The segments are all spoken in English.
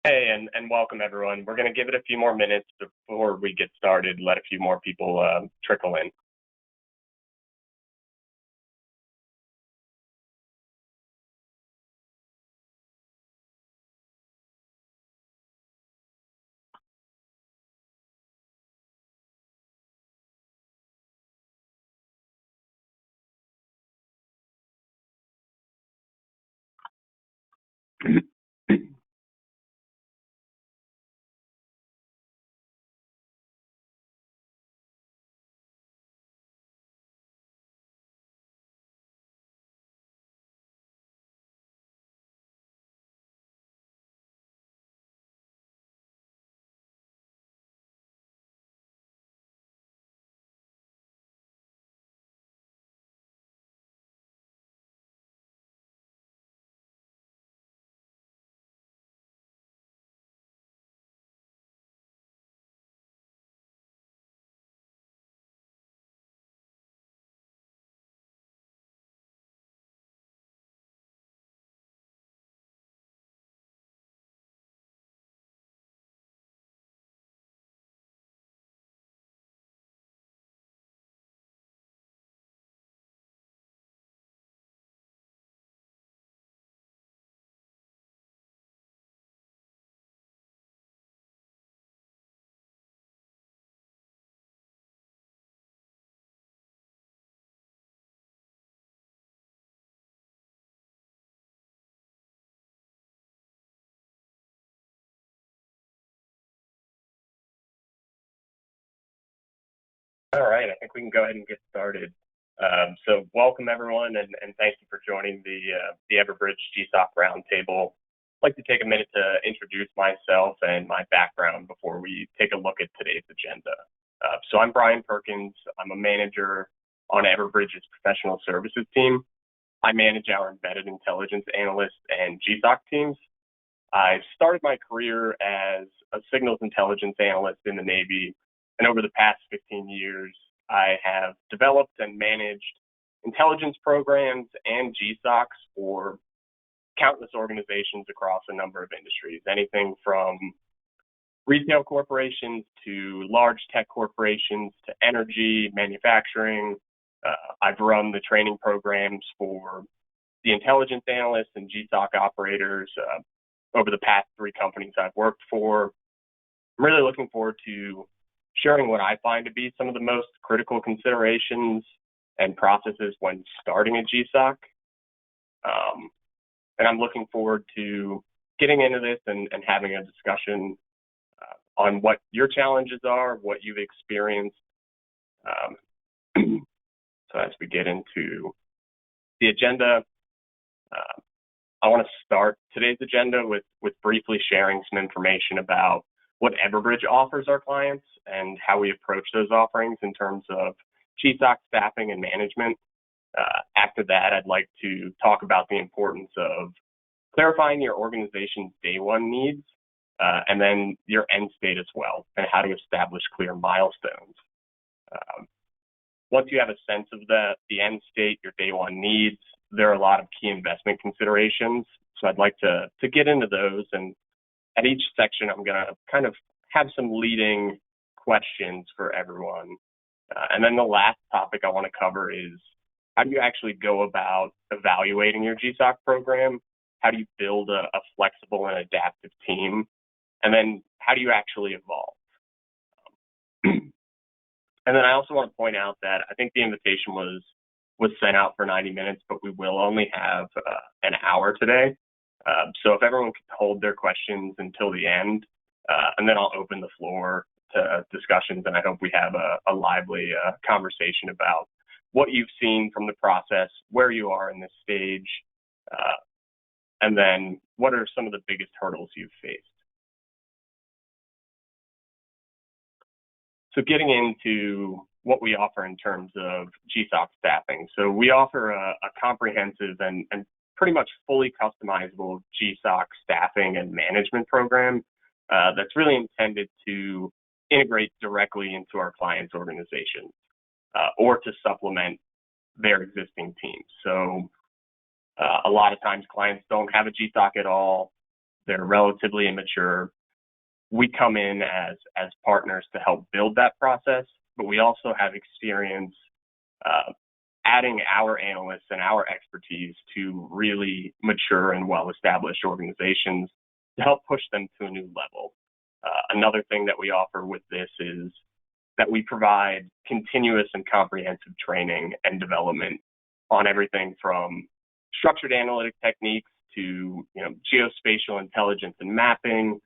Hey, and welcome everyone. We're going to give it a few more minutes before we get started, let a few more people trickle in. All right, I think we can go ahead and get started. So welcome everyone, and thank you for joining the Everbridge GSOC Roundtable. I'd like to take a minute to introduce myself and my background before we take a look at today's agenda. So I'm Brian Perkins. I'm a manager on Everbridge's professional services team. I manage our embedded intelligence analyst and GSOC teams. I started my career as a signals intelligence analyst in the Navy, and over the past 15 years, I have developed and managed intelligence programs and GSOCs for countless organizations across a number of industries, anything from retail corporations to large tech corporations to energy, manufacturing. I've run the training programs for the intelligence analysts and GSOC operators over the past 3 companies I've worked for. I'm really looking forward to sharing what I find to be some of the most critical considerations and processes when starting a GSOC. And I'm looking forward to getting into this and having a discussion on what your challenges are, what you've experienced. So as we get into the agenda, I want to start today's agenda with briefly sharing some information about what Everbridge offers our clients and how we approach those offerings in terms of GSOC staffing and management. After that, I'd like to talk about the importance of clarifying your organization's day one needs and then your end state as well, and how to establish clear milestones. Once you have a sense of the end state, your day one needs, there are a lot of key investment considerations. So I'd like to get into those, and at each section, I'm going to kind of have some leading questions for everyone. And then the last topic I want to cover is how do you actually go about evaluating your GSOC program? How do you build a flexible and adaptive team? And then how do you actually evolve? And then I also want to point out that I think the invitation was sent out for 90 minutes, but we will only have an hour today. So if everyone could hold their questions until the end, and then I'll open the floor to discussions, and I hope we have a lively conversation about what you've seen from the process, where you are in this stage, and then what are some of the biggest hurdles you've faced. So getting into what we offer in terms of GSOC staffing. So we offer a comprehensive and pretty much fully customizable GSOC staffing and management program that's really intended to integrate directly into our clients' organizations or to supplement their existing teams. So a lot of times clients don't have a GSOC at all. They're relatively immature. We come in as partners to help build that process, but we also have experience adding our analysts and our expertise to really mature and well-established organizations to help push them to a new level. Another thing that we offer with this is that we provide continuous and comprehensive training and development on everything from structured analytic techniques to geospatial intelligence and mapping,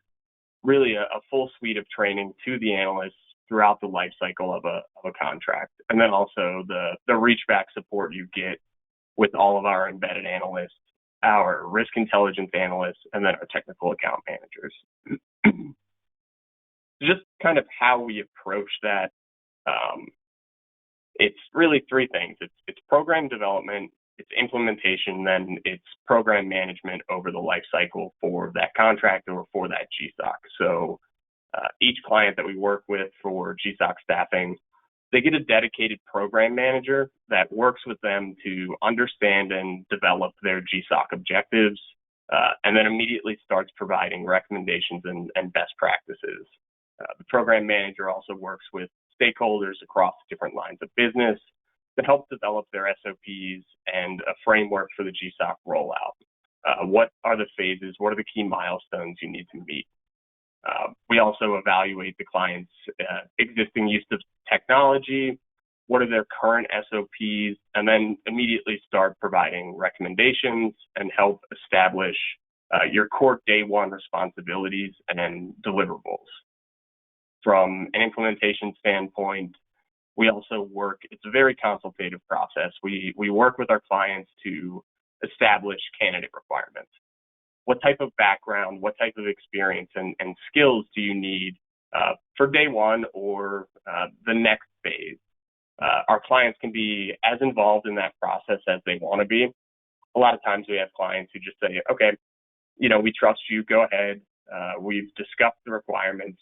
really a full suite of training to the analysts throughout the life cycle of a contract. And then also the reach back support you get with all of our embedded analysts, our risk intelligence analysts, and then our technical account managers. Just kind of how we approach that, it's really three things. It's program development, it's implementation, then it's program management over the life cycle for that contract or for that GSOC. So each client that we work with for GSOC staffing, they get a dedicated program manager that works with them to understand and develop their GSOC objectives, and then immediately starts providing recommendations and best practices. The program manager also works with stakeholders across different lines of business to help develop their SOPs and a framework for the GSOC rollout. What are the phases? What are the key milestones you need to meet? We also evaluate the client's existing use of technology, what are their current SOPs, and then immediately start providing recommendations and help establish your core day one responsibilities and deliverables. From an implementation standpoint, we also work, it's a very consultative process. We work with our clients to establish candidate requirements. What type of background, what type of experience and skills do you need for day one or the next phase? Our clients can be as involved in that process as they want to be. A lot of times we have clients who just say, okay, we trust you, go ahead. We've discussed the requirements,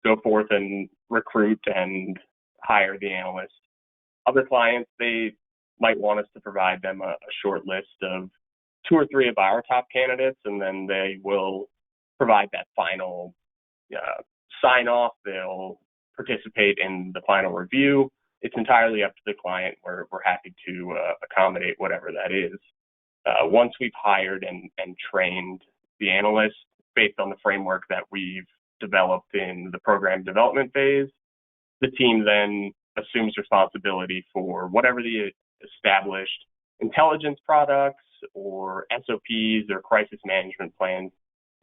go forth and recruit and hire the analyst. Other clients, they might want us to provide them a short list of 2 or 3 of our top candidates, and then they will provide that final sign off. They'll participate in the final review. It's entirely up to the client. We're happy to accommodate whatever that is. Once we've hired and trained the analyst based on the framework that we've developed in the program development phase, the team then assumes responsibility for whatever the established intelligence products or SOPs or crisis management plans.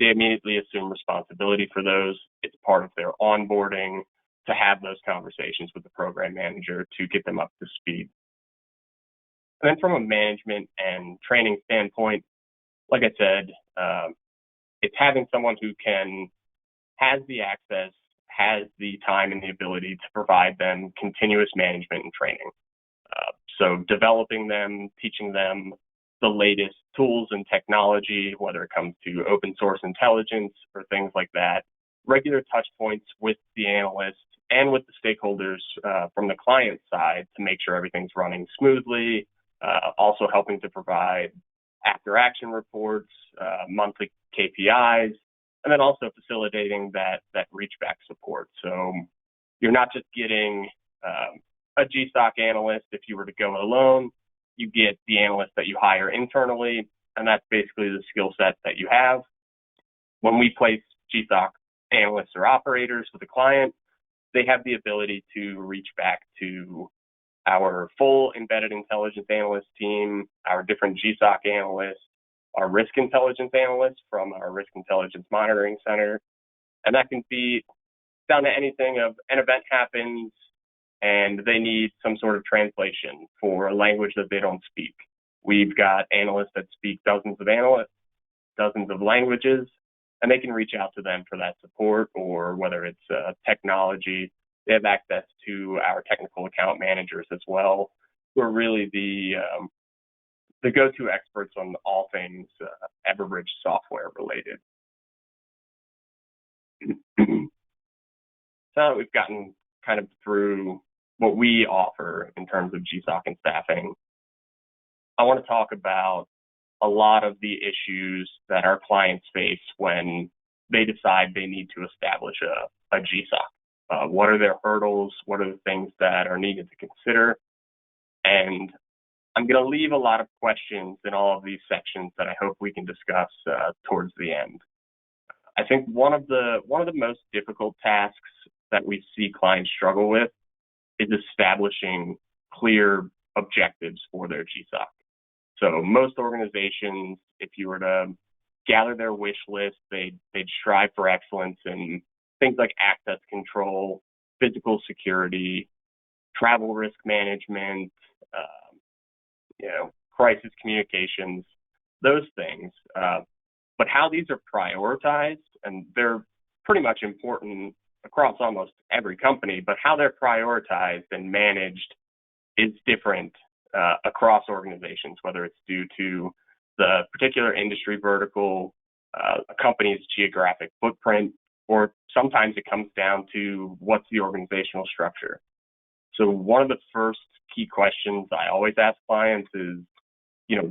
They immediately assume responsibility for those. It's part of their onboarding to have those conversations with the program manager to get them up to speed. And then from a management and training standpoint, like I said, it's having someone who has the access, has the time and the ability to provide them continuous management and training. So developing them, teaching them the latest tools and technology, whether it comes to open source intelligence or things like that, regular touch points with the analysts and with the stakeholders from the client side to make sure everything's running smoothly, also helping to provide after action reports, monthly KPIs, and then also facilitating that reach back support. So you're not just getting a GSOC analyst if you were to go alone. You get the analyst that you hire internally, and that's basically the skill set that you have. When we place GSOC analysts or operators with a client, they have the ability to reach back to our full embedded intelligence analyst team, our different GSOC analysts, our risk intelligence analysts from our risk intelligence monitoring center. And that can be down to anything of an event happens and they need some sort of translation for a language that they don't speak. We've got analysts that speak dozens of languages, and they can reach out to them for that support, or whether it's technology, they have access to our technical account managers as well, who are really the go-to experts on all things Everbridge software related. So now that we've gotten kind of through what we offer in terms of GSOC and staffing, I want to talk about a lot of the issues that our clients face when they decide they need to establish a GSOC. What are their hurdles? What are the things that are needed to consider? And I'm going to leave a lot of questions in all of these sections that I hope we can discuss towards the end. I think one of the most difficult tasks that we see clients struggle with is establishing clear objectives for their GSOC. So most organizations, if you were to gather their wish list, they'd strive for excellence in things like access control, physical security, travel risk management, crisis communications, those things. But how these are prioritized, and they're pretty much important across almost every company, but how they're prioritized and managed is different across organizations, whether it's due to the particular industry vertical, a company's geographic footprint, or sometimes it comes down to what's the organizational structure. So one of the first key questions I always ask clients is,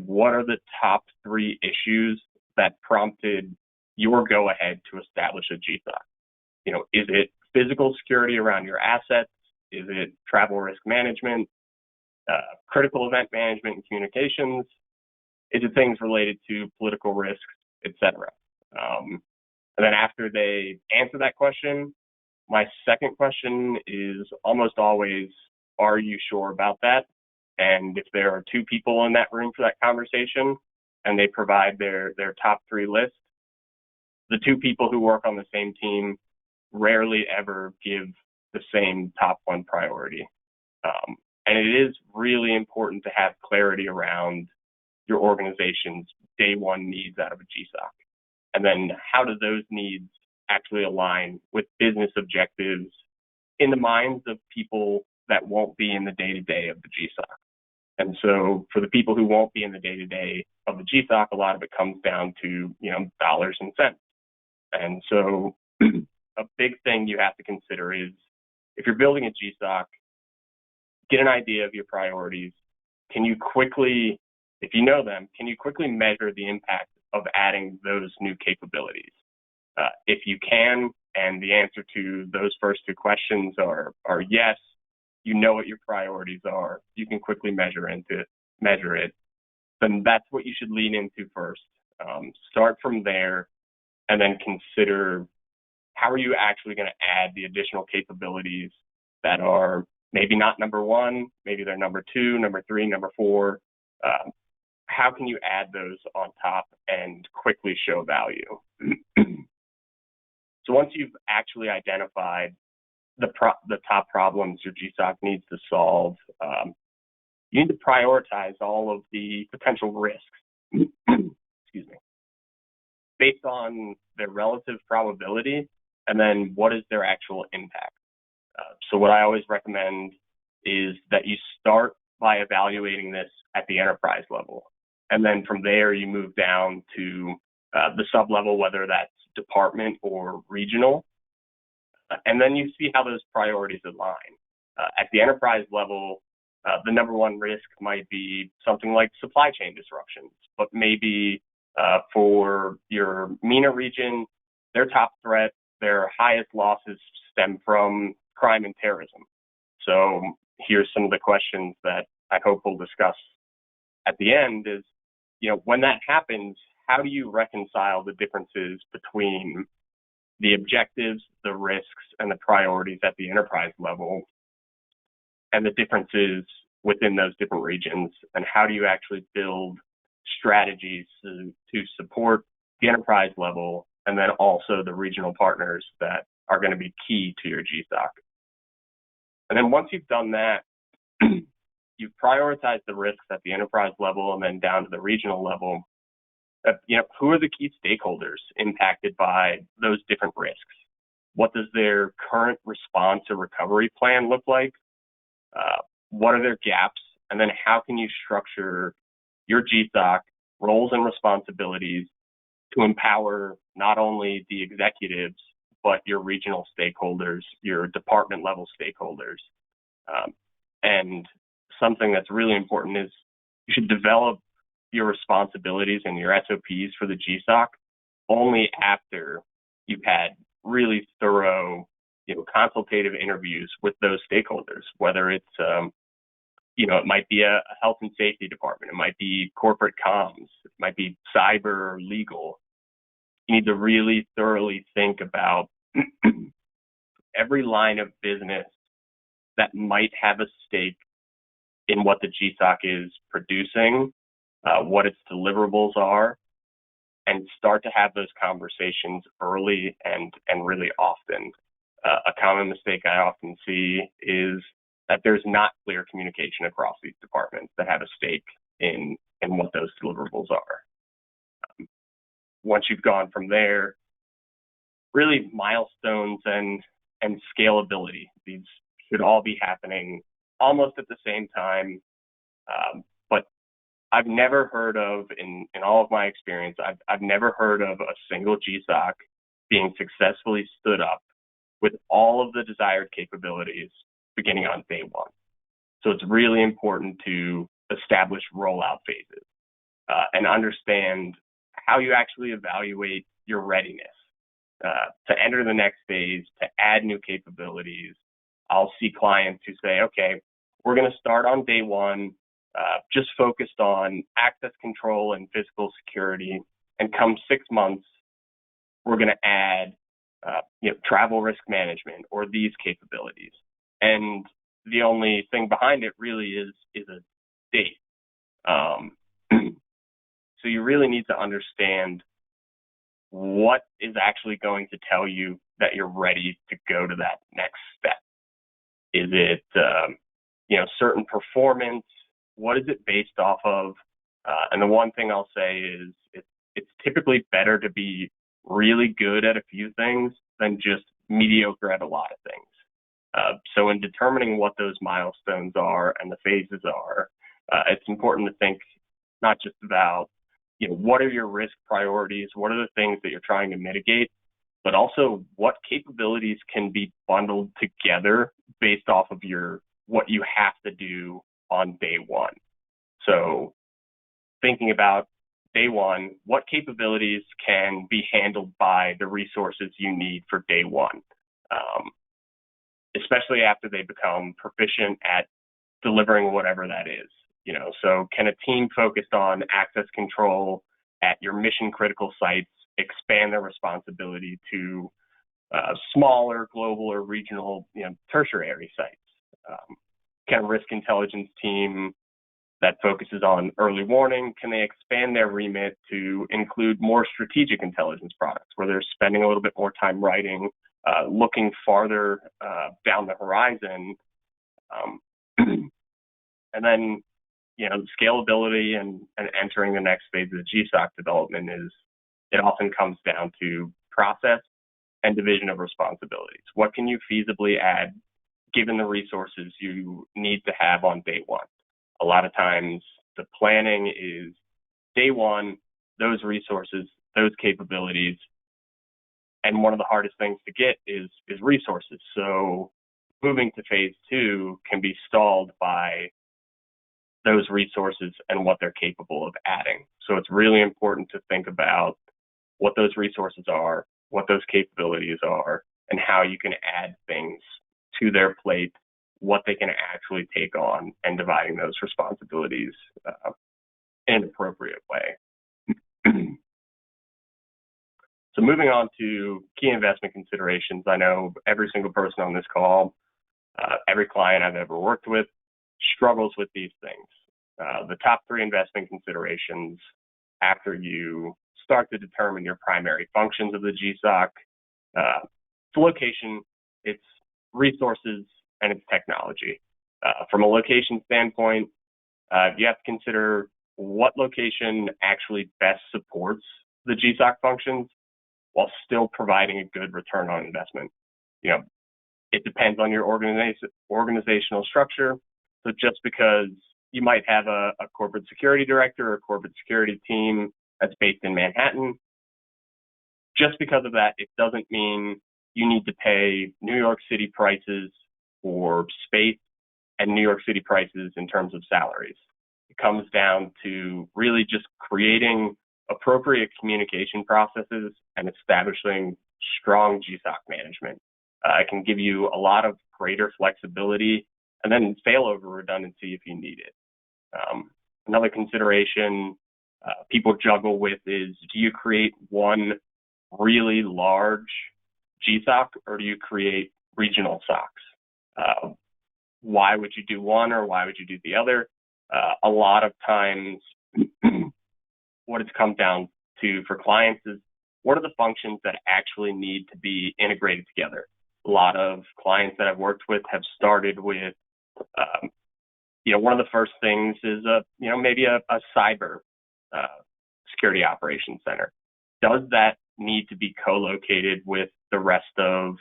what are the top 3 issues that prompted your go-ahead to establish a GSOC? Is it physical security around your assets? Is it travel risk management, critical event management and communications? Is it things related to political risks, et cetera? And then after they answer that question, my second question is almost always, are you sure about that? And if there are 2 people in that room for that conversation and they provide their top 3 list, the 2 people who work on the same team rarely ever give the same top 1 priority. And it is really important to have clarity around your organization's day 1 needs out of a GSOC. And then how do those needs actually align with business objectives in the minds of people that won't be in the day-to-day of the GSOC? And so for the people who won't be in the day-to-day of the GSOC, a lot of it comes down to, dollars and cents. And so a big thing you have to consider is if you're building a GSOC, get an idea of your priorities. Can you quickly, if you know them, can you quickly measure the impact of adding those new capabilities? If you can, and the answer to those first 2 questions are yes, you know what your priorities are, you can quickly measure it, then that's what you should lean into first. Start from there and then consider how are you actually going to add the additional capabilities that are maybe not number 1, maybe they're number 2, number 3, number 4. How can you add those on top and quickly show value? So once you've actually identified the top problems your GSOC needs to solve, you need to prioritize all of the potential risks, excuse me, based on their relative probability, and then what is their actual impact. So what I always recommend is that you start by evaluating this at the enterprise level. And then from there, you move down to the sub-level, whether that's department or regional. And then you see how those priorities align. At the enterprise level, the number 1 risk might be something like supply chain disruptions, but maybe for your MENA region, their top threat, their highest losses stem from crime and terrorism. So here's some of the questions that I hope we'll discuss at the end is, when that happens, how do you reconcile the differences between the objectives, the risks, and the priorities at the enterprise level, and the differences within those different regions, and how do you actually build strategies to support the enterprise level, and then also the regional partners that are going to be key to your GSOC. And then once you've done that, you've prioritized the risks at the enterprise level and then down to the regional level. Who are the key stakeholders impacted by those different risks? What does their current response or recovery plan look like? What are their gaps? And then how can you structure your GSOC roles and responsibilities to empower not only the executives, but your regional stakeholders, your department level stakeholders? And something that's really important is you should develop your responsibilities and your SOPs for the GSOC only after you've had really thorough, consultative interviews with those stakeholders, whether it's, it might be a health and safety department, it might be corporate comms, it might be cyber or legal. You need to really thoroughly think about every line of business that might have a stake in what the GSOC is producing, what its deliverables are, and start to have those conversations early and really often. A common mistake I often see is that there's not clear communication across these departments that have a stake in what those deliverables are. Once you've gone from there, really milestones and scalability, these should all be happening almost at the same time. But I've never heard of, in all of my experience, I've never heard of a single GSOC being successfully stood up with all of the desired capabilities beginning on day one. So it's really important to establish rollout phases and understand how you actually evaluate your readiness to enter the next phase, to add new capabilities. I'll see clients who say, okay, we're going to start on day one, just focused on access control and physical security, and come 6 months, we're going to add travel risk management or these capabilities. And the only thing behind it really is a date. So you really need to understand what is actually going to tell you that you're ready to go to that next step. Is it, certain performance? What is it based off of? And the one thing I'll say is it's typically better to be really good at a few things than just mediocre at a lot of things. So in determining what those milestones are and the phases are, it's important to think not just about, what are your risk priorities? What are the things that you're trying to mitigate? But also what capabilities can be bundled together based off of what you have to do on day one. So thinking about day one, what capabilities can be handled by the resources you need for day one, especially after they become proficient at delivering whatever that is. So can a team focused on access control at your mission critical sites expand their responsibility to smaller global or regional, tertiary sites? Can a risk intelligence team that focuses on early warning, can they expand their remit to include more strategic intelligence products where they're spending a little bit more time writing, looking farther down the horizon? And then, scalability and entering the next phase of the GSOC development it often comes down to process and division of responsibilities. What can you feasibly add given the resources you need to have on day one? A lot of times the planning is day one, those resources, those capabilities. And one of the hardest things to get is resources. So moving to phase two can be stalled by those resources and what they're capable of adding. So it's really important to think about what those resources are, what those capabilities are, and how you can add things to their plate, what they can actually take on, and dividing those responsibilities in an appropriate way. So moving on to key investment considerations, I know every single person on this call, every client I've ever worked with struggles with these things. The top 3 investment considerations after you start to determine your primary functions of the GSOC, it's location, it's resources, and it's technology. From a location standpoint, you have to consider what location actually best supports the GSOC functions while still providing a good return on investment. It depends on your organizational structure. So just because you might have a corporate security director or a corporate security team that's based in Manhattan, just because of that, it doesn't mean you need to pay New York City prices for space and New York City prices in terms of salaries. it comes down to really just creating appropriate communication processes and establishing strong GSOC management. It can give you a lot of greater flexibility and then failover redundancy if you need it. Another consideration people juggle with is, do you create one really large GSOC or do you create regional SOCs? Why would you do one or why would you do the other? A lot of times, what it's come down to for clients is, what are the functions that actually need to be integrated together? A lot of clients that I've worked with have started with, one of the first things is maybe a cyber security operations center. Does that need to be co-located with the rest of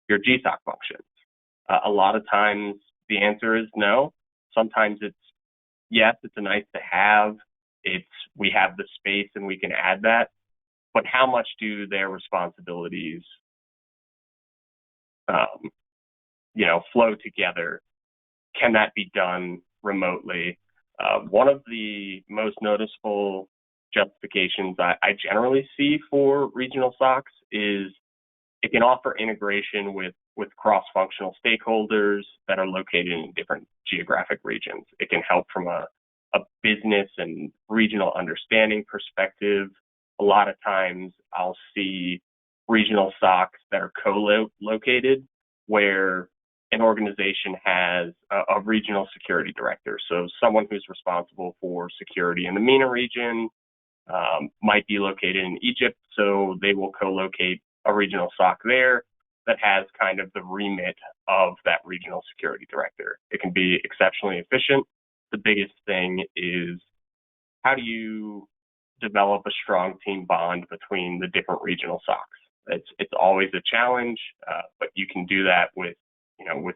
your GSOC functions? A lot of times the answer is no. Sometimes it's yes, it's a nice to have. We have the space and we can add that. But how much do their responsibilities flow together? Can that be done remotely? One of the most noticeable justifications I generally see for regional SOCs is it can offer integration with cross-functional stakeholders that are located in different geographic regions. It can help from a business and regional understanding perspective. A lot of times I'll see regional SOCs that are co-located where an organization has a regional security director. So someone who's responsible for security in the MENA region might be located in Egypt, so they will co-locate a regional SOC there that has kind of the remit of that regional security director. It can be exceptionally efficient. The biggest thing is, how do you develop a strong team bond between the different regional SOCs? It's always a challenge, but you can do that with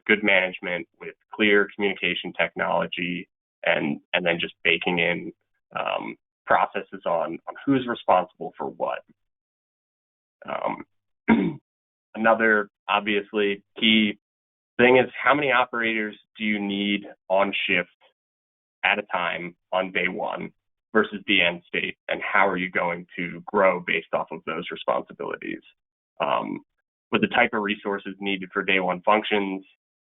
good management, with clear communication technology, and then just baking in processes on who's responsible for what. Another obviously key thing is, how many operators do you need on shift at a time on day one versus the end state, and how are you going to grow based off of those responsibilities? With the type of resources needed for day one functions,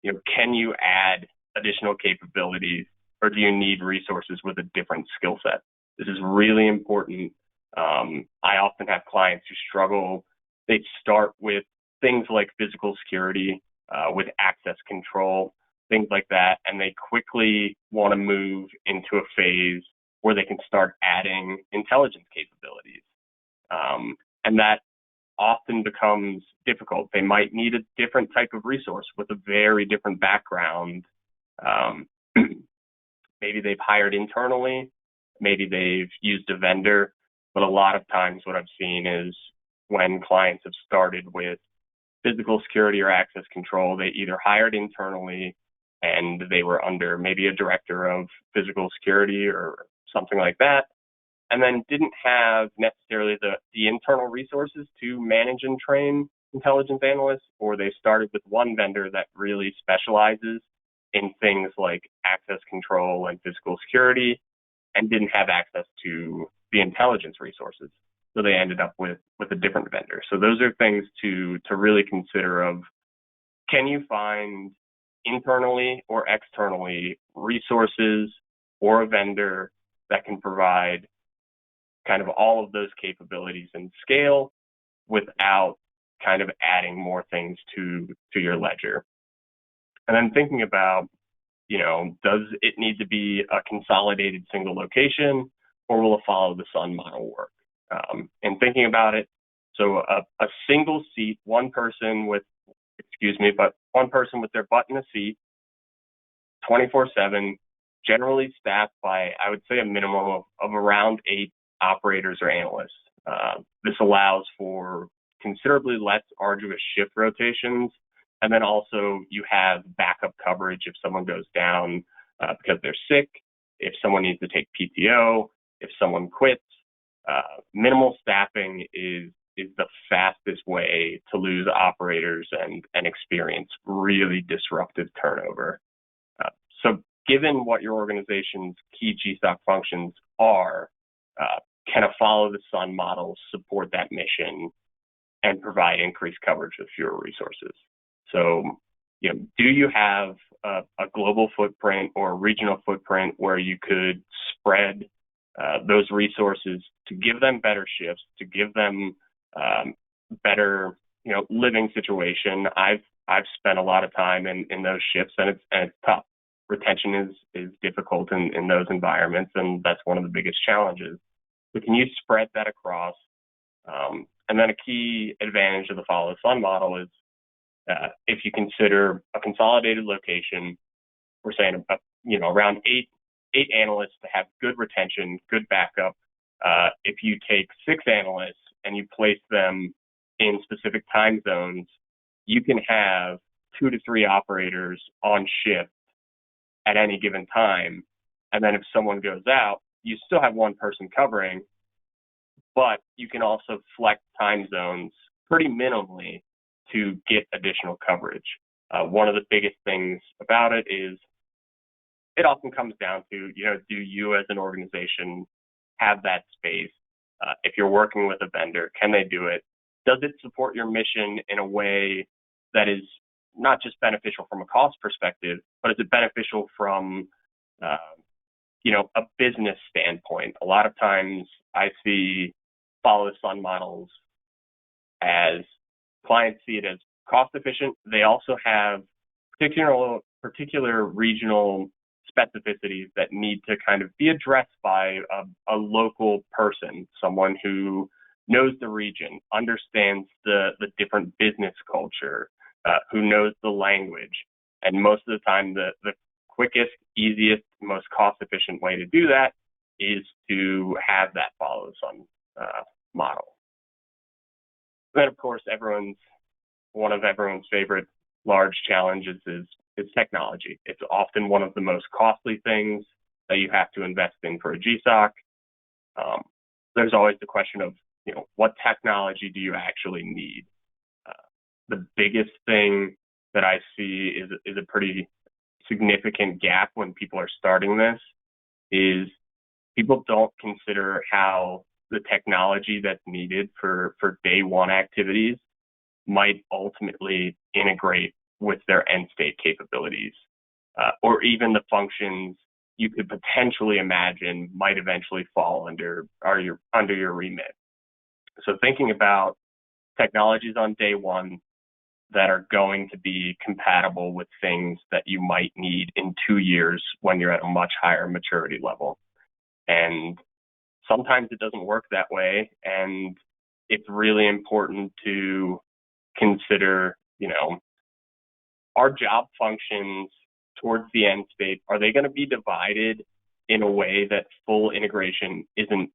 can you add additional capabilities, or do you need resources with a different skill set? This is really important. I often have clients who struggle. They start with things like physical security, with access control, things like that, and they quickly want to move into a phase where they can start adding intelligence capabilities. And that often becomes difficult. They might need a different type of resource with a very different background. Maybe they've hired internally, maybe they've used a vendor, but a lot of times what I've seen is when clients have started with physical security or access control, they either hired internally and they were under maybe a director of physical security or something like that, and then didn't have necessarily the internal resources to manage and train intelligence analysts, or they started with one vendor that really specializes in things like access control and physical security and didn't have access to the intelligence resources. So they ended up with a different vendor. So those are things to really consider of, can you find internally or externally resources or a vendor that can provide kind of all of those capabilities and scale without kind of adding more things to your ledger. And then thinking about, does it need to be a consolidated single location, or will a follow the sun model work? And thinking about it, so a single seat, one person with their butt in a seat, 24/7, generally staffed by, I would say, a minimum of around 8 operators or analysts. This allows for considerably less arduous shift rotations, and then also you have backup coverage if someone goes down because they're sick, if someone needs to take PTO, if someone quits. Minimal staffing is the fastest way to lose operators and experience really disruptive turnover. So given what your organization's key GSOC functions are, can a follow-the-sun model support that mission and provide increased coverage with fewer resources? So, do you have a global footprint or a regional footprint where you could spread those resources to give them better shifts, to give them better, living situation? I've spent a lot of time in those shifts, and it's tough. Retention is difficult in those environments, and that's one of the biggest challenges. But can you spread that across? And then a key advantage of the follow-the-sun model is if you consider a consolidated location, we're saying around eight analysts to have good retention, good backup. If you take 6 analysts and you place them in specific time zones, you can have 2 to 3 operators on shift at any given time. And then if someone goes out, you still have one person covering, but you can also flex time zones pretty minimally to get additional coverage. One of the biggest things about it is it often comes down to, do you as an organization have that space? If you're working with a vendor, can they do it? Does it support your mission in a way that is not just beneficial from a cost perspective, but is it beneficial from, a business standpoint? A lot of times I see follow-the-sun models as clients see it as cost efficient. They also have particular regional specificities that need to kind of be addressed by a local person, someone who knows the region, understands the different business culture, who knows the language. And most of the time, the quickest, easiest, most cost-efficient way to do that is to have that follow-the-sun model. Then, of course, one of everyone's favorite large challenges is technology. It's often one of the most costly things that you have to invest in for a GSOC. There's always the question of, what technology do you actually need? The biggest thing that I see is a pretty significant gap when people are starting this is people don't consider how the technology that's needed for day one activities might ultimately integrate with their end state capabilities, or even the functions you could potentially imagine might eventually fall under your remit. So thinking about technologies on day one that are going to be compatible with things that you might need in 2 years when you're at a much higher maturity level. And sometimes it doesn't work that way. And it's really important to consider, our job functions towards the end state, are they going to be divided in a way that full integration isn't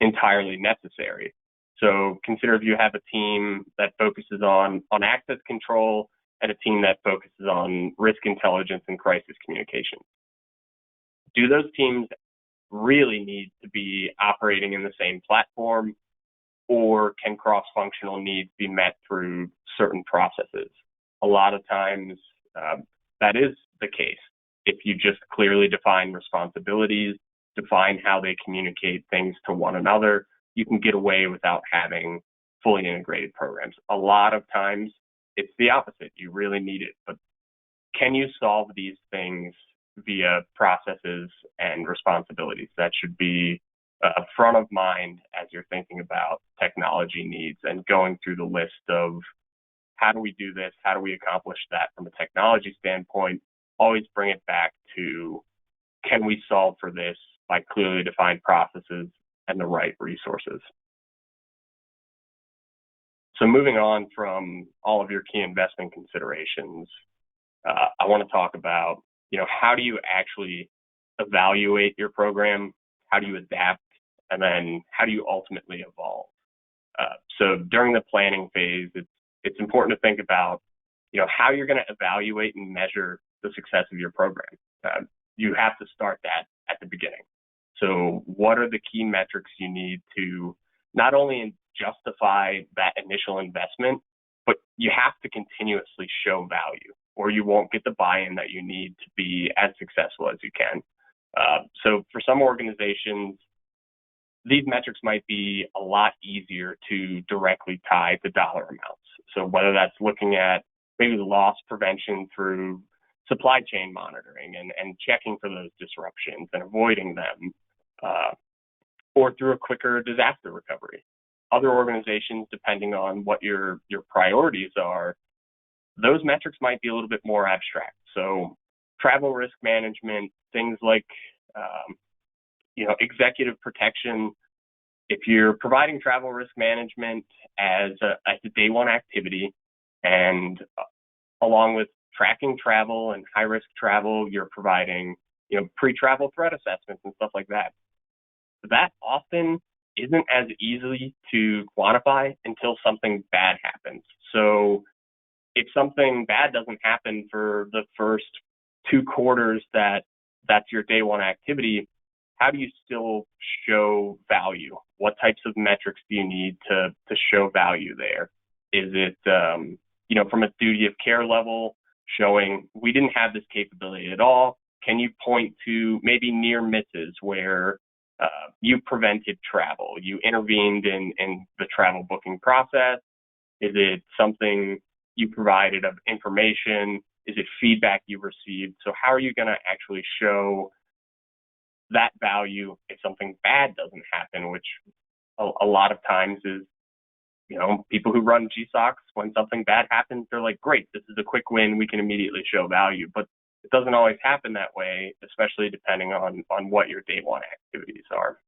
entirely necessary? So consider if you have a team that focuses on access control and a team that focuses on risk intelligence and crisis communication. Do those teams really need to be operating in the same platform, or can cross-functional needs be met through certain processes? A lot of times that is the case. If you just clearly define responsibilities, define how they communicate things to one another, you can get away without having fully integrated programs. A lot of times it's the opposite. You really need it. But can you solve these things via processes and responsibilities? That should be front of mind as you're thinking about technology needs and going through the list of how do we do this? How do we accomplish that from a technology standpoint? Always bring it back to, can we solve for this by clearly defined processes and the right resources? So moving on from all of your key investment considerations, I want to talk about, how do you actually evaluate your program? How do you adapt? And then how do you ultimately evolve? So during the planning phase, it's important to think about, how you're going to evaluate and measure the success of your program. You have to start that at the beginning. So what are the key metrics you need to not only justify that initial investment, but you have to continuously show value. or you won't get the buy-in that you need to be as successful as you can. So for some organizations, these metrics might be a lot easier to directly tie to dollar amounts. So whether that's looking at maybe the loss prevention through supply chain monitoring and checking for those disruptions and avoiding them, or through a quicker disaster recovery. Other organizations, depending on what your priorities are, those metrics might be a little bit more abstract. So travel risk management, things like executive protection. If you're providing travel risk management as a day one activity, and along with tracking travel and high risk travel, you're providing pre-travel threat assessments and stuff like that. That often isn't as easy to quantify until something bad happens. So if something bad doesn't happen for the first 2 quarters that's your day one activity, how do you still show value? What types of metrics do you need to show value there? Is it, from a duty of care level, showing we didn't have this capability at all? Can you point to maybe near misses where you prevented travel, you intervened in the travel booking process? Is it something you provided of information? Is it feedback you received? So how are you going to actually show that value if something bad doesn't happen, which a lot of times is, people who run GSOCs, when something bad happens, they're like, great, this is a quick win, we can immediately show value. But it doesn't always happen that way, especially depending on what your day one activities are.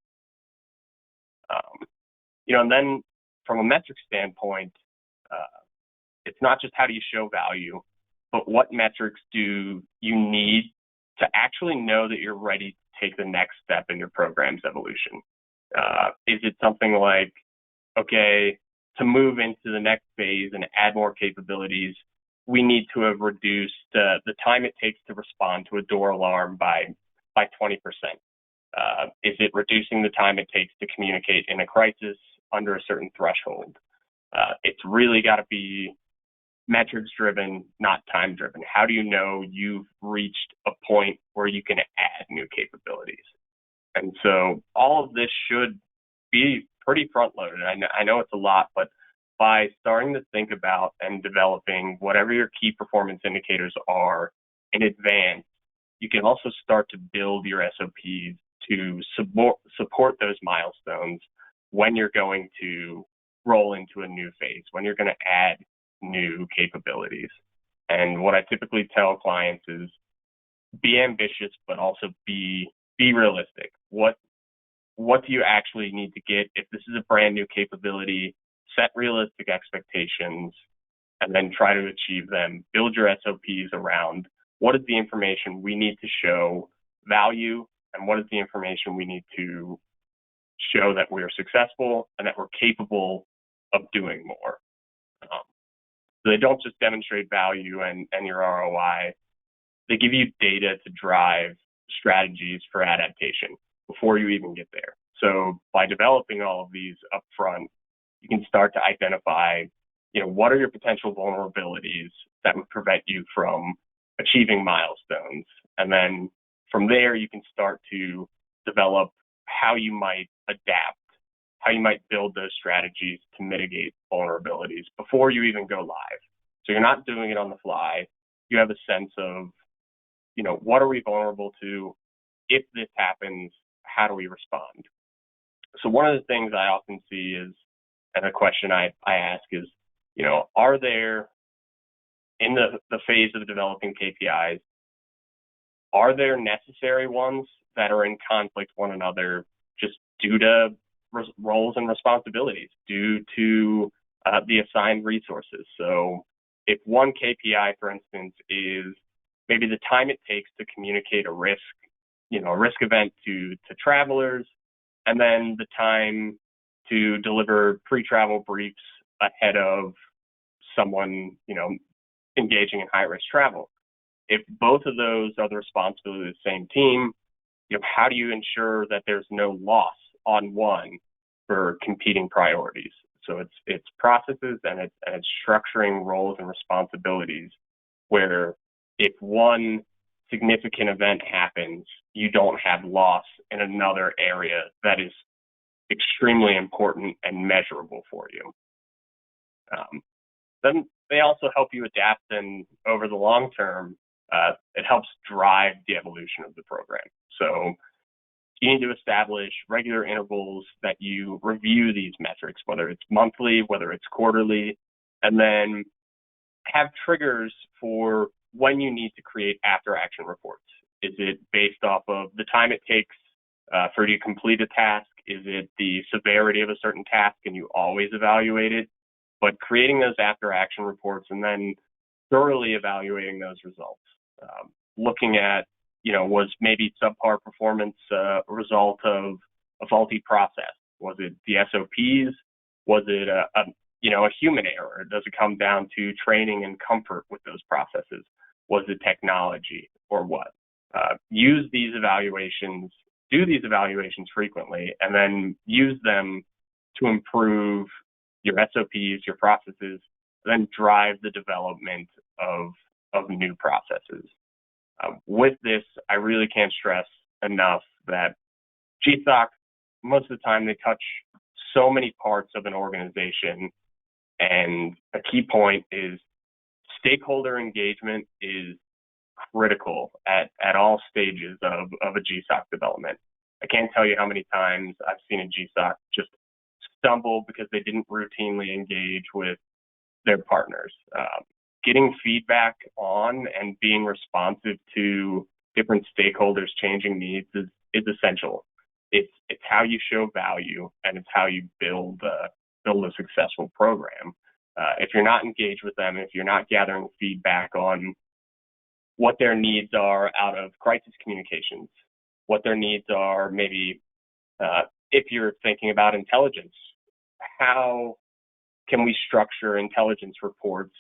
And then from a metric standpoint, it's not just how do you show value, but what metrics do you need to actually know that you're ready to take the next step in your program's evolution? Is it something like, okay, to move into the next phase and add more capabilities, we need to have reduced the time it takes to respond to a door alarm by 20%. Is it reducing the time it takes to communicate in a crisis under a certain threshold? It's really got to be metrics driven, not time driven. How do you know you've reached a point where you can add new capabilities? And so all of this should be pretty front loaded. I know it's a lot, but by starting to think about and developing whatever your key performance indicators are in advance, you can also start to build your SOPs to support those milestones when you're going to roll into a new phase, when you're going to add new capabilities. And what I typically tell clients is be ambitious, but also be realistic. What do you actually need to get? If this is a brand new capability, set realistic expectations and then try to achieve them. Build your SOPs around what is the information we need to show value and what is the information we need to show that we're successful and that we're capable of doing more. So they don't just demonstrate value and your ROI. They give you data to drive strategies for adaptation before you even get there. So by developing all of these upfront, you can start to identify, what are your potential vulnerabilities that would prevent you from achieving milestones. And then from there, you can start to develop how you might adapt, how you might build those strategies to mitigate vulnerabilities before you even go live. So you're not doing it on the fly. You have a sense of, what are we vulnerable to? If this happens, how do we respond? So one of the things I often see is, and a question I ask is, are there, in the phase of developing KPIs, are there necessary ones that are in conflict with one another just due to roles and responsibilities, due to the assigned resources? So if one KPI, for instance, is maybe the time it takes to communicate a risk event to travelers, and then the time to deliver pre-travel briefs ahead of someone, engaging in high-risk travel. If both of those are the responsibility of the same team, how do you ensure that there's no loss on one for competing priorities? So it's processes and it's structuring roles and responsibilities where if one significant event happens, you don't have loss in another area that is extremely important and measurable for you. Then they also help you adapt, and over the long term, it helps drive the evolution of the program. So you need to establish regular intervals that you review these metrics, whether it's monthly, whether it's quarterly, and then have triggers for when you need to create after-action reports. Is it based off of the time it takes for you to complete a task? Is it the severity of a certain task and you always evaluate it? But creating those after-action reports and then thoroughly evaluating those results. Looking at, was maybe subpar performance a result of a faulty process? Was it the SOPs? Was it a human error? Does it come down to training and comfort with those processes? Was it technology or what? Use these evaluations, do these evaluations frequently, and then use them to improve your SOPs, your processes, then drive the development of new processes. With this, I really can't stress enough that GSOC, most of the time, they touch so many parts of an organization, and a key point is stakeholder engagement is critical at all stages of a GSOC development. I can't tell you how many times I've seen a GSOC just stumble because they didn't routinely engage with their partners. Getting feedback on and being responsive to different stakeholders' changing needs is essential. It's how you show value, and it's how you build a successful program. If you're not engaged with them, if you're not gathering feedback on what their needs are out of crisis communications, what their needs are, maybe if you're thinking about intelligence, how can we structure intelligence reports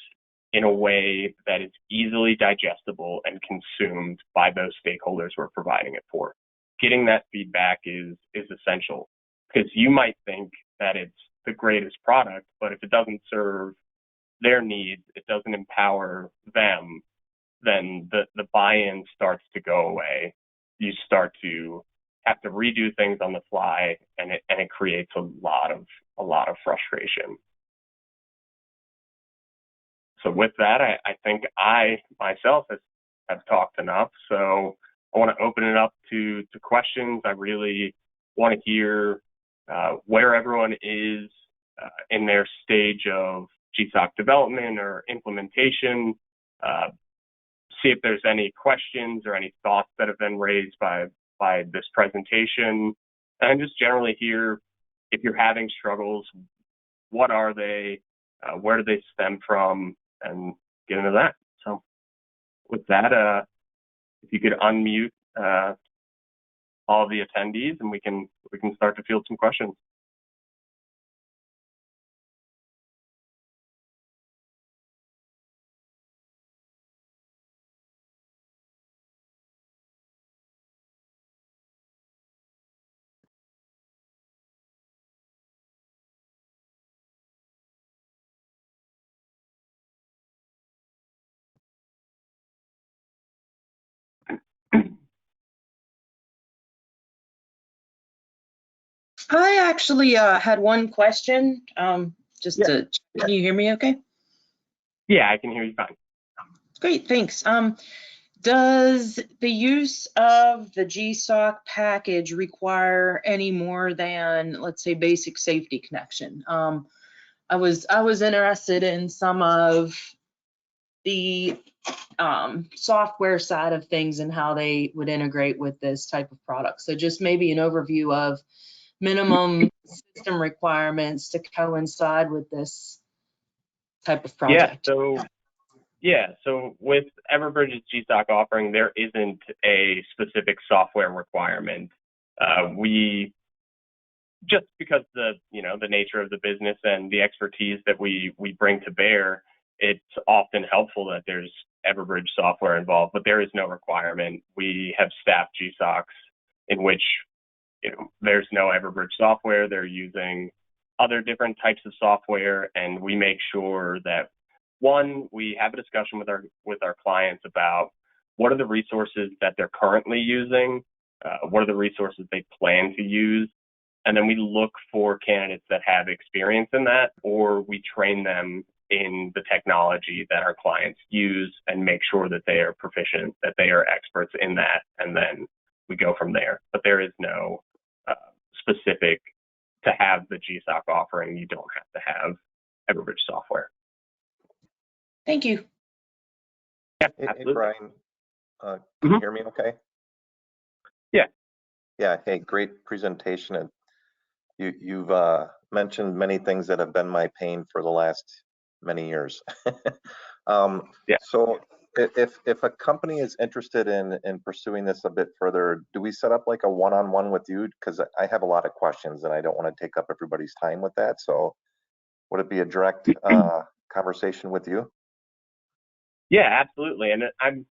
in a way that is easily digestible and consumed by those stakeholders we're providing it for? Getting that feedback is essential, because you might think that it's the greatest product, but if it doesn't serve their needs, it doesn't empower them, then the buy-in starts to go away. You start to have to redo things on the fly, and it creates a lot of frustration. So with that, I think I myself have talked enough. So I want to open it up to questions. I really want to hear where everyone is in their stage of GSOC development or implementation. See if there's any questions or any thoughts that have been raised by this presentation, and just generally hear if you're having struggles, what are they, where do they stem from, and get into that. So with that, if you could unmute all the attendees, and we can start to field some questions. I actually had one question. Can you hear me okay? Yeah, I can hear you fine. Great, thanks. Does the use of the GSOC package require any more than, let's say, basic safety connection? I was interested in some of the software side of things and how they would integrate with this type of product. So just maybe an overview of minimum system requirements to coincide with this type of project. So with Everbridge's GSOC offering, there isn't a specific software requirement. We, just because the nature of the business and the expertise that we bring to bear, it's often helpful that there's Everbridge software involved, but there is no requirement. We have staff GSOCs in which there's no Everbridge software. They're using other different types of software, and we make sure that one, we have a discussion with our clients about what are the resources that they're currently using, what are the resources they plan to use, and then we look for candidates that have experience in that, or we train them in the technology that our clients use and make sure that they are proficient, that they are experts in that, and then we go from there. But there is no specific to have the GSOC offering. You don't have to have Everbridge software. Thank you. Yeah, Hey, absolutely. Brian, can you hear me okay? Yeah. Yeah, hey, great presentation. And you've mentioned many things that have been my pain for the last many years. Yeah. So if a company is interested in pursuing this a bit further, do we set up like a one-on-one with you? Because I have a lot of questions and I don't want to take up everybody's time with that. So would it be a direct conversation with you? Yeah, absolutely. And I'm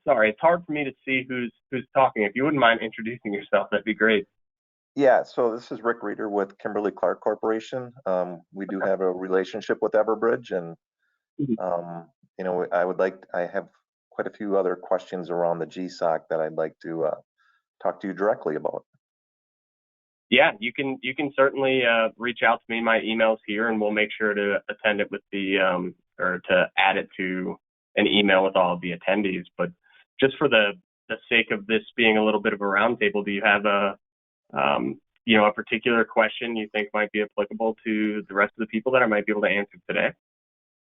sorry, it's hard for me to see who's talking. If you wouldn't mind introducing yourself, that'd be great. Yeah, so this is Rick Reeder with Kimberly-Clark Corporation. We do have a relationship with Everbridge, and you know, I have quite a few other questions around the GSOC that I'd like to talk to you directly about. Yeah, you can certainly reach out to me. My email's here, and we'll make sure to attend it with the or to add it to an email with all of the attendees. But just for the sake of this being a little bit of a roundtable, do you have a particular question you think might be applicable to the rest of the people that I might be able to answer today?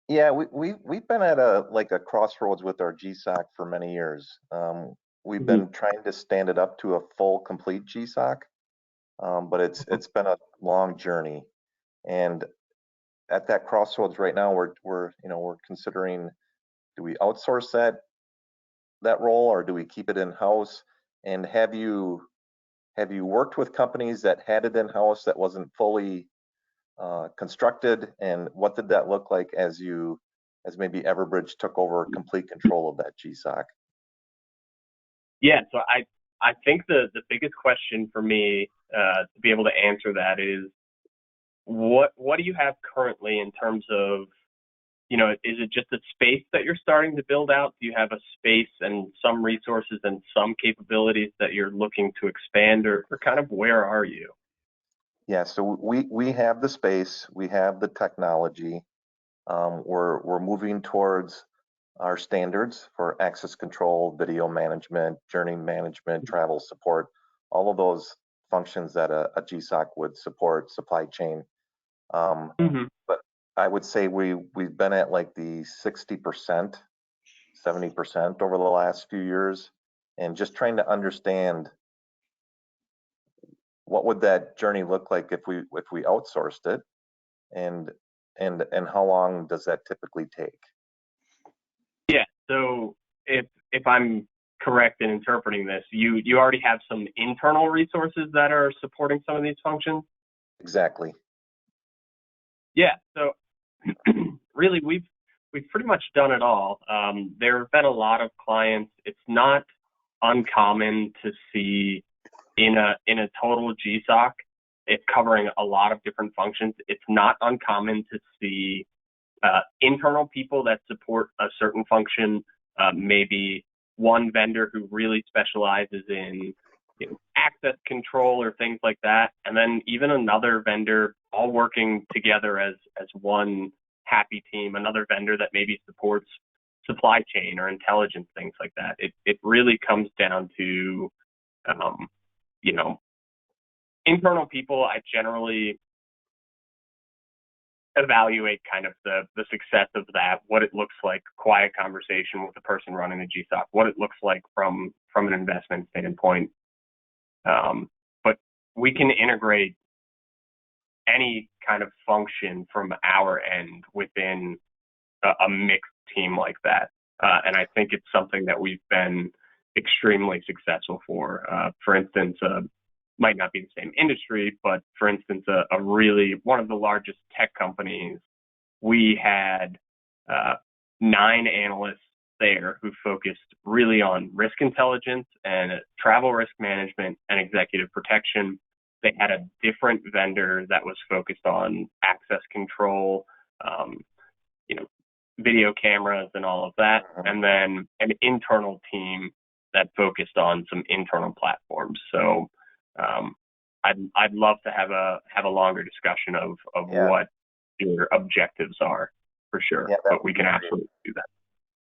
Yeah, we've been at a crossroads with our GSOC for many years. We've been trying to stand it up to a full, complete GSOC, but it's been a long journey. And at that crossroads right now, we're considering, do we outsource that role or do we keep it in house? And have you worked with companies that had it in house that wasn't fully constructed, and what did that look like as maybe Everbridge took over complete control of that GSOC? Yeah, so I think the biggest question for me to be able to answer that is what do you have currently in terms of, is it just a space that you're starting to build out? Do you have a space and some resources and some capabilities that you're looking to expand, or kind of where are you? Yeah, so we have the space, we have the technology. We're moving towards our standards for access control, video management, journey management, travel support, all of those functions that a GSOC would support, supply chain. But I would say we've been at like the 60%, 70% over the last few years, and just trying to understand what would that journey look like if we outsourced it, and how long does that typically take? Yeah, so if I'm correct in interpreting this, you already have some internal resources that are supporting some of these functions? Exactly. Yeah, so really we've pretty much done it all. There have been a lot of clients. It's not uncommon to see in a total GSOC, it's covering a lot of different functions. It's not uncommon to see internal people that support a certain function, maybe one vendor who really specializes in access control or things like that, and then even another vendor, all working together as one happy team, another vendor that maybe supports supply chain or intelligence, things like that. It really comes down to internal people. I generally evaluate kind of the success of that, what it looks like, quiet conversation with the person running the GSOC, what it looks like from an investment standpoint. But we can integrate any kind of function from our end within a mixed team like that. And I think it's something that we've been extremely successful for. For instance, might not be the same industry, but for instance, one of the largest tech companies, we had 9 analysts there who focused really on risk intelligence and travel risk management and executive protection. They had a different vendor that was focused on access control, video cameras and all of that, and then an internal team that focused on some internal platforms. So I'd love to have a longer discussion of what your objectives are for sure. Yeah, but we can absolutely do that.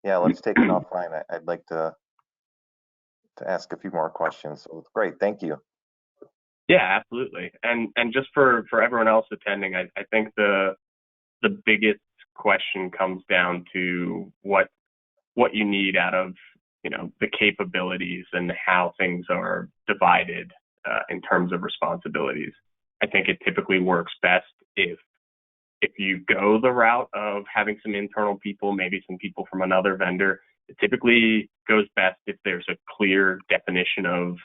Yeah, let's take it offline. I'd like to ask a few more questions. So great, thank you. Yeah, absolutely. And just for everyone else attending, I think the biggest question comes down to what you need out of, the capabilities and how things are divided in terms of responsibilities. I think it typically works best if you go the route of having some internal people, maybe some people from another vendor. It typically goes best if there's a clear definition of,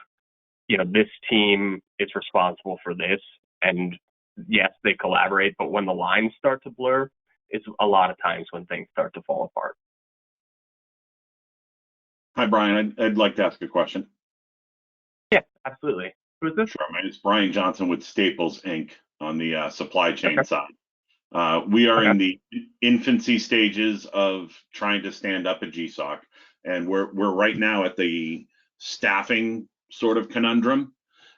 this team is responsible for this, and yes, they collaborate, but when the lines start to blur, it's a lot of times when things start to fall apart. Hi, Brian. I'd like to ask a question. Yeah, absolutely. Who is this? Sure. My name is Brian Johnson with Staples Inc. on the supply chain side. We are in the infancy stages of trying to stand up a GSOC, and we're right now at the staffing sort of conundrum.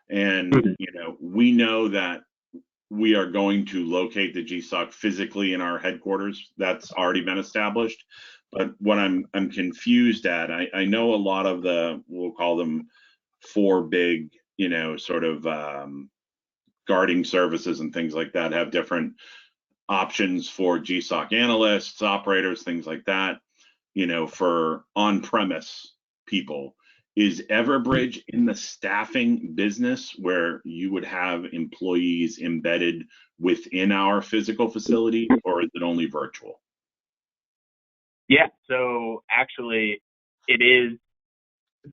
And we know that we are going to locate the GSOC physically in our headquarters. That's already been established. But what I'm confused at, I know a lot of we'll call them 4 big, sort of guarding services and things like that have different options for GSOC analysts, operators, things like that, for on-premise people. Is Everbridge in the staffing business where you would have employees embedded within our physical facility, or is it only virtual? Yeah, so actually it is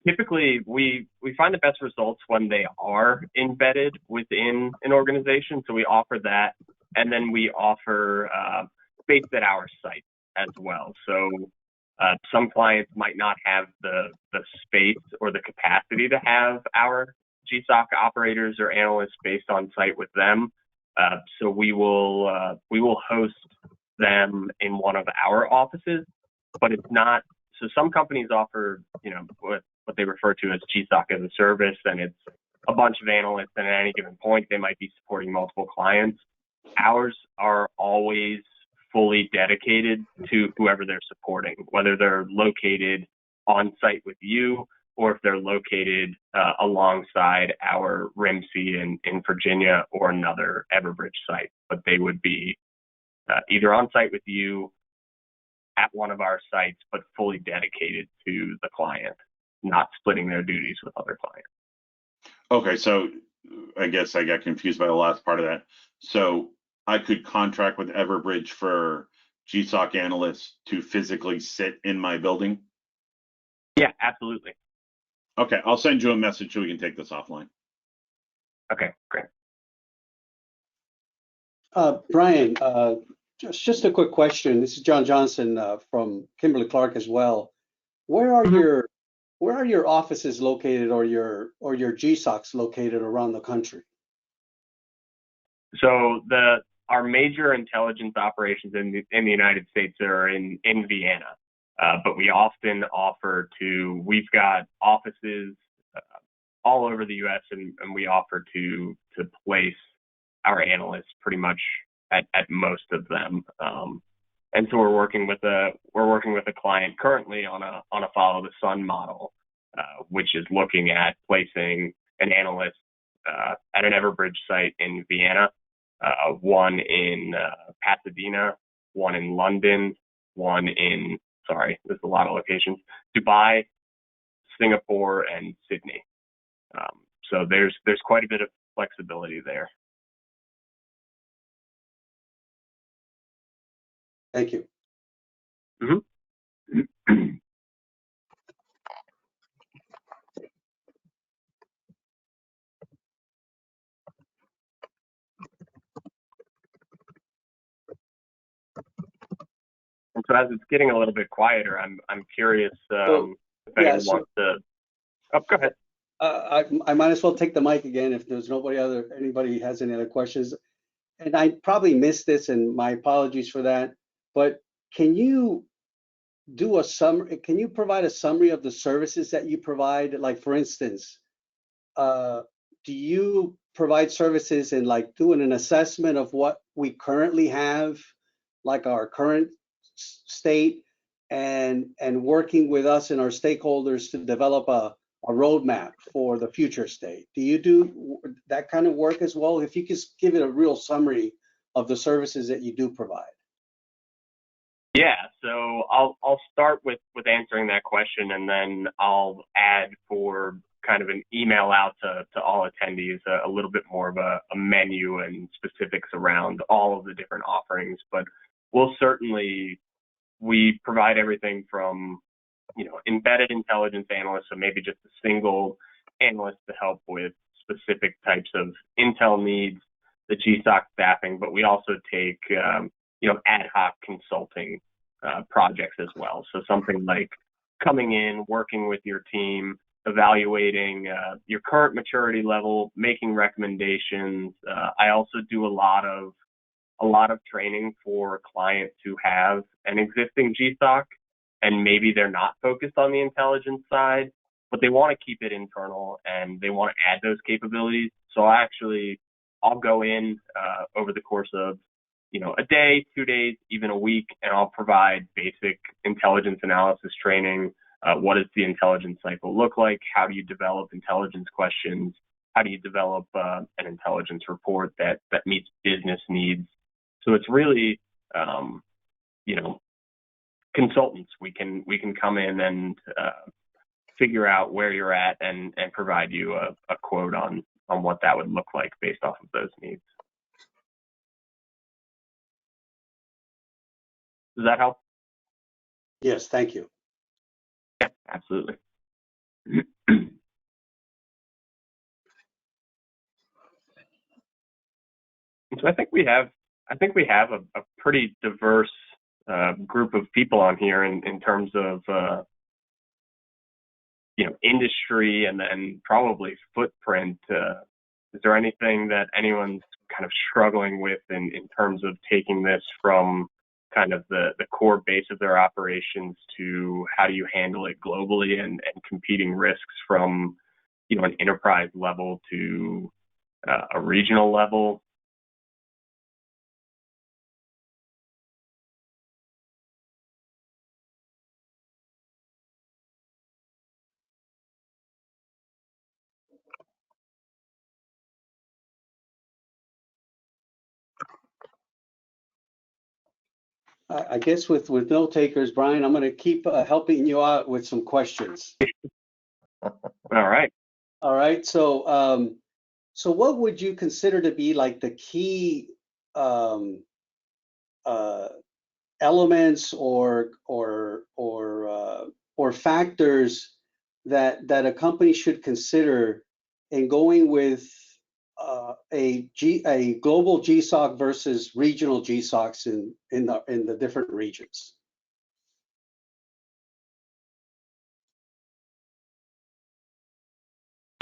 typically we find the best results when they are embedded within an organization. So we offer that, and then we offer space at our site as well. So some clients might not have the space or the capacity to have our GSOC operators or analysts based on site with them. So we will host them in one of our offices, but it's not. So some companies offer, what they refer to as GSOC as a service, and it's a bunch of analysts, and at any given point, they might be supporting multiple clients. Ours are always fully dedicated to whoever they're supporting, whether they're located on site with you or if they're located alongside our RIMC in Virginia or another Everbridge site. But they would be either on site with you at one of our sites, but fully dedicated to the client, not splitting their duties with other clients. Okay, so I guess I got confused by the last part of that. So I could contract with Everbridge for GSOC analysts to physically sit in my building? Yeah, absolutely. Okay, I'll send you a message so we can take this offline. Okay, great. Brian, just a quick question. This is John Johnson from Kimberly Clark as well. Where are your offices located, or your GSOCs located around the country? So our major intelligence operations in the United States are in Vienna, but we often offer we've got offices all over the U.S. and we offer to place our analysts pretty much at most of them. And so we're working with a client currently on a follow the sun model, which is looking at placing an analyst at an Everbridge site in Vienna, one in Pasadena, one in London, there's a lot of locations, Dubai, Singapore, and Sydney. So there's quite a bit of flexibility there. Thank you. Mm-hmm. And so as it's getting a little bit quieter, I'm curious if anyone wants to. Oh, go ahead. I might as well take the mic again if there's anybody has any other questions. And I probably missed this, and my apologies for that. But can you do a summary? Can you provide a summary of the services that you provide? Like, for instance, do you provide services in like doing an assessment of what we currently have, like our current state, and working with us and our stakeholders to develop a roadmap for the future state? Do you do that kind of work as well? If you could give it a real summary of the services that you do provide. Yeah, so I'll start with answering that question, and then I'll add for kind of an email out to all attendees a little bit more of a menu and specifics around all of the different offerings. But we provide everything from, embedded intelligence analysts, so maybe just a single analyst to help with specific types of intel needs, the GSOC staffing, but we also take, ad hoc consulting projects as well. So something like coming in, working with your team, evaluating your current maturity level, making recommendations. I also do a lot of training for clients who have an existing GSOC and maybe they're not focused on the intelligence side, but they want to keep it internal and they want to add those capabilities. So I'll go in over the course of, a day, 2 days, even a week, and I'll provide basic intelligence analysis training. What does the intelligence cycle look like? How do you develop intelligence questions? How do you develop an intelligence report that meets business needs? So it's really, consultants. We can come in and figure out where you're at and provide you a quote on what that would look like based off of those needs. Does that help? Yes, thank you. Yeah, absolutely. So I think we have a pretty diverse group of people on here in terms of industry and then probably footprint. Is there anything that anyone's kind of struggling with in terms of taking this from kind of the core base of their operations to how do you handle it globally and competing risks from an enterprise level to a regional level? I guess with no takers, Brian, I'm going to keep helping you out with some questions. All right. All right. So, what would you consider to be like the key elements or factors that a company should consider in going with a global GSOC versus regional GSOCs in the different regions?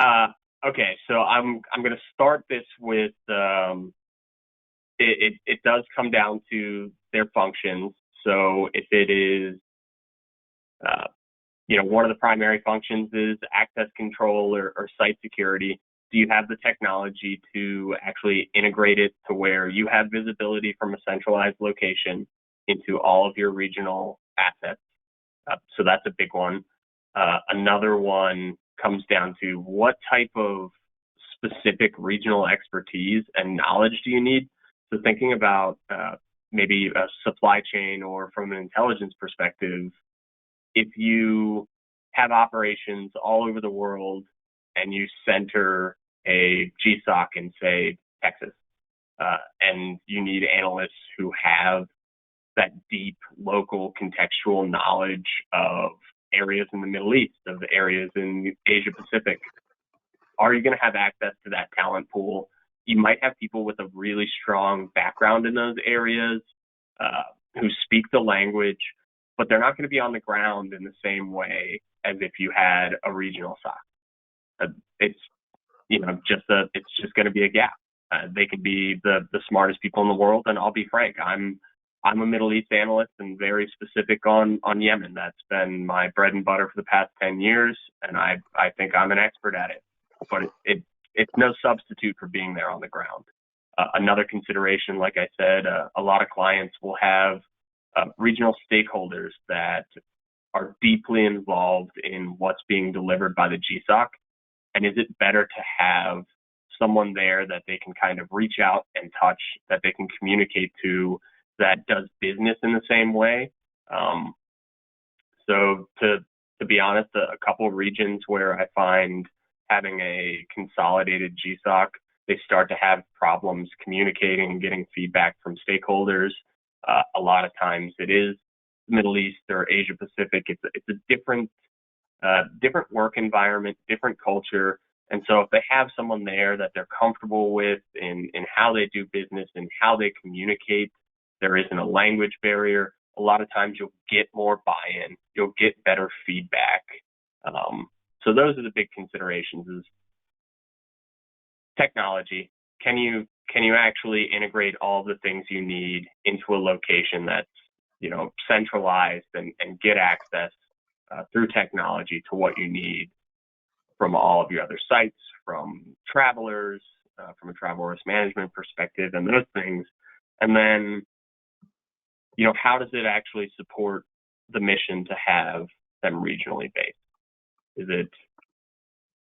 Okay, so I'm going to start this with it does come down to their functions. So if it is one of the primary functions is access control or site security, do you have the technology to actually integrate it to where you have visibility from a centralized location into all of your regional assets? So that's a big one. Another one comes down to what type of specific regional expertise and knowledge do you need? So thinking about maybe a supply chain or from an intelligence perspective, if you have operations all over the world and you center a GSOC in, say, Texas, and you need analysts who have that deep local contextual knowledge of areas in the Middle East, of areas in Asia Pacific, are you going to have access to that talent pool? You might have people with a really strong background in those areas who speak the language, but they're not going to be on the ground in the same way as if you had a regional SOC. It's just going to be a gap. They could be the smartest people in the world, and I'll be frank, I'm I'm a Middle East analyst and very specific on Yemen. That's been my bread and butter for the past 10 years, and I think I'm an expert at it. But it's no substitute for being there on the ground. Another consideration, like I said, a lot of clients will have regional stakeholders that are deeply involved in what's being delivered by the GSOC. And is it better to have someone there that they can kind of reach out and touch, that they can communicate to, that does business in the same way? So to be honest, a couple of regions where I find having a consolidated GSOC, they start to have problems communicating and getting feedback from stakeholders. A lot of times it is Middle East or Asia Pacific. It's a different work environment, different culture. And so if they have someone there that they're comfortable with in how they do business and how they communicate, there isn't a language barrier. A lot of times you'll get more buy-in, you'll get better feedback. So those are the big considerations: is technology. Can you actually integrate all the things you need into a location that's, you know, centralized and get access through technology to what you need from all of your other sites, from travelers, from a travel risk management perspective, and those things. And then, you know, how does it actually support the mission to have them regionally based? Is it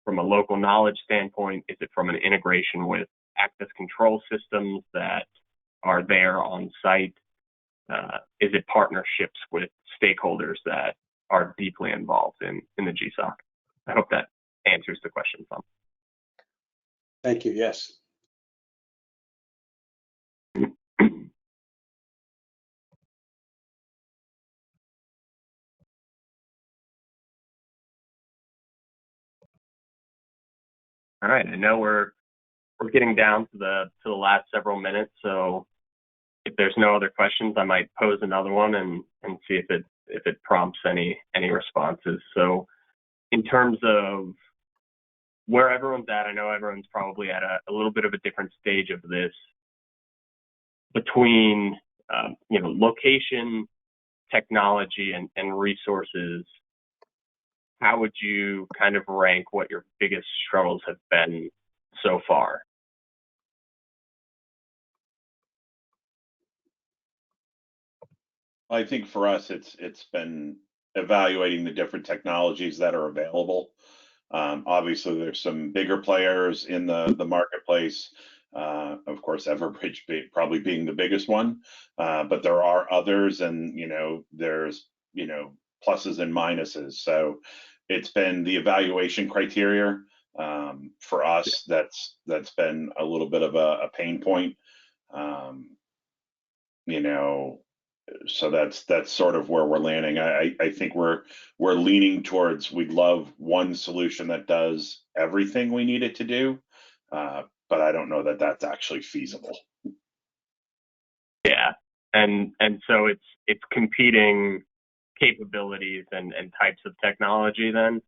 from a local knowledge standpoint? Is it from an integration with access control systems that are there on site? Is it partnerships with stakeholders that are deeply involved in the GSOC? I hope that answers the question, Tom. Thank you. Yes. All right, I know we're getting down to the last several minutes, so if there's no other questions, I might pose another one and see if it prompts any responses. So in terms of where everyone's at, I know everyone's probably at a little bit of a different stage of this between you know, location, technology, and resources. How would you kind of rank what your biggest struggles have been so far? I think for us, it's been evaluating the different technologies that are available. Obviously, there's some bigger players in the marketplace. Of course, Everbridge probably being the biggest one, but there are others, and you know, there's, you know, pluses and minuses. So it's been the evaluation criteria for us that's been a little bit of a pain point. You know, so that's sort of where we're landing. I think we're leaning towards, we'd love one solution that does everything we need it to do, but I don't know that that's actually feasible. Yeah, and so it's competing capabilities and types of technology then,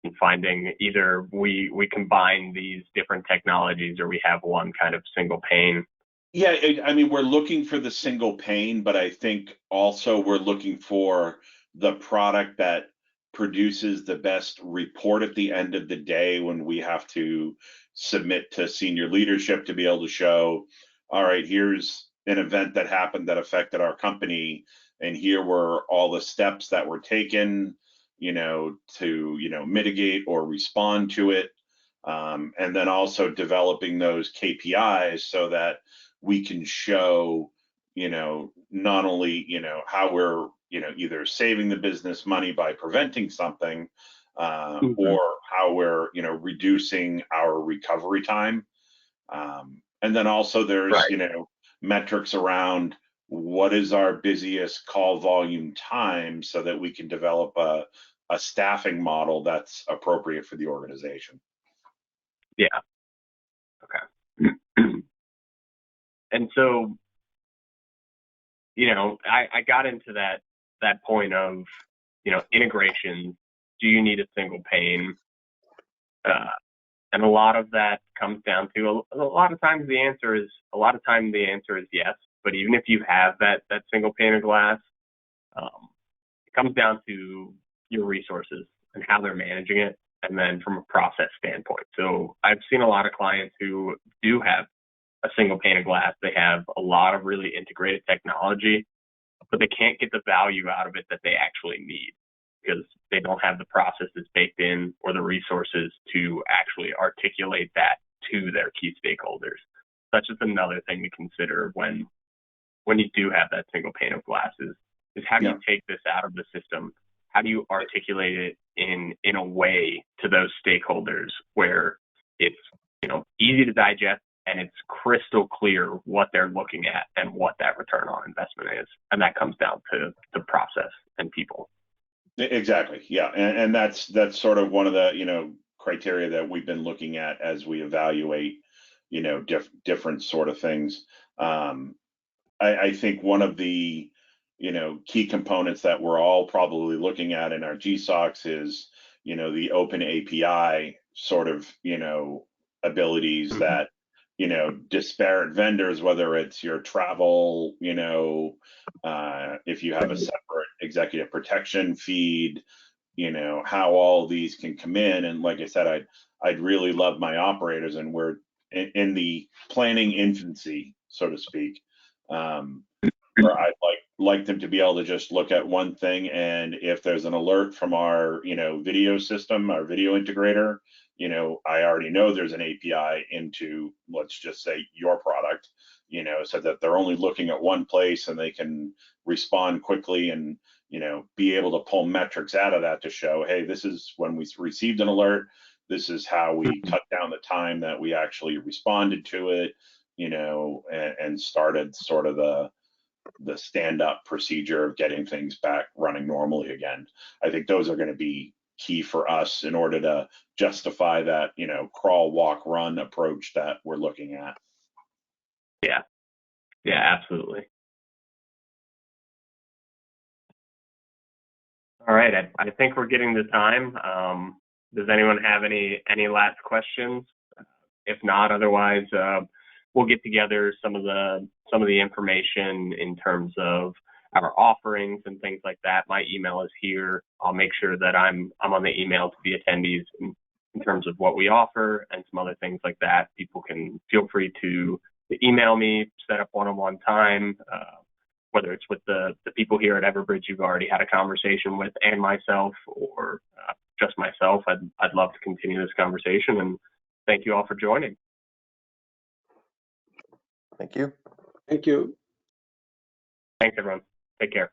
and finding either we combine these different technologies or we have one kind of single pane. Yeah, I mean, we're looking for the single pane, but I think also we're looking for the product that produces the best report at the end of the day when we have to submit to senior leadership to be able to show, all right, here's an event that happened that affected our company, and here were all the steps that were taken, you know, to, you know, mitigate or respond to it. And then also developing those KPIs so that we can show, you know, not only, you know, how we're, you know, either saving the business money by preventing something, or how we're, you know, reducing our recovery time. And then also there's, Right. you know, metrics around what is our busiest call volume time so that we can develop a staffing model that's appropriate for the organization. Yeah. Okay. And so, you know, I got into that point of, you know, integration. Do you need a single pane? And a lot of that comes down to a lot of times the answer is yes. But even if you have that single pane of glass, it comes down to your resources and how they're managing it, and then from a process standpoint. So I've seen a lot of clients who do have a single pane of glass. They have a lot of really integrated technology, but they can't get the value out of it that they actually need because they don't have the processes baked in or the resources to actually articulate that to their key stakeholders. That's just another thing to consider when you do have that single pane of glass is how do you take this out of the system? How do you articulate it in a way to those stakeholders where it's, easy to digest and it's crystal clear what they're looking at and what that return on investment is. And that comes down to the process and people. Exactly. Yeah. And that's sort of one of the, criteria that we've been looking at as we evaluate, different sort of things. I think one of the, key components that we're all probably looking at in our GSOCs is, the open API sort of, abilities that, disparate vendors, whether it's your travel, if you have a separate executive protection feed, how all these can come in. And like I said, I'd really love my operators, and we're in the planning infancy, so to speak. Where I'd like them to be able to just look at one thing, and if there's an alert from our video system, our video integrator, I already know there's an API into, let's just say, your product, so that they're only looking at one place and they can respond quickly and be able to pull metrics out of that to show, hey, this is when we received an alert, this is how we cut down the time that we actually responded to it, and started sort of the stand-up procedure of getting things back running normally again. I think those are going to be key for us in order to justify that, crawl, walk, run approach that we're looking at. Yeah, absolutely. All right, I think we're getting to time. Does anyone have any last questions? If not, otherwise, we'll get together some of the information in terms of our offerings and things like that. My email is here. I'll make sure that I'm on the email to the attendees in terms of what we offer and some other things like that. People can feel free to email me, set up one-on-one time, whether it's with the people here at Everbridge you've already had a conversation with and myself, or just myself. I'd love to continue this conversation, and thank you all for joining. Thank you. Thank you. Thanks, everyone. Take care.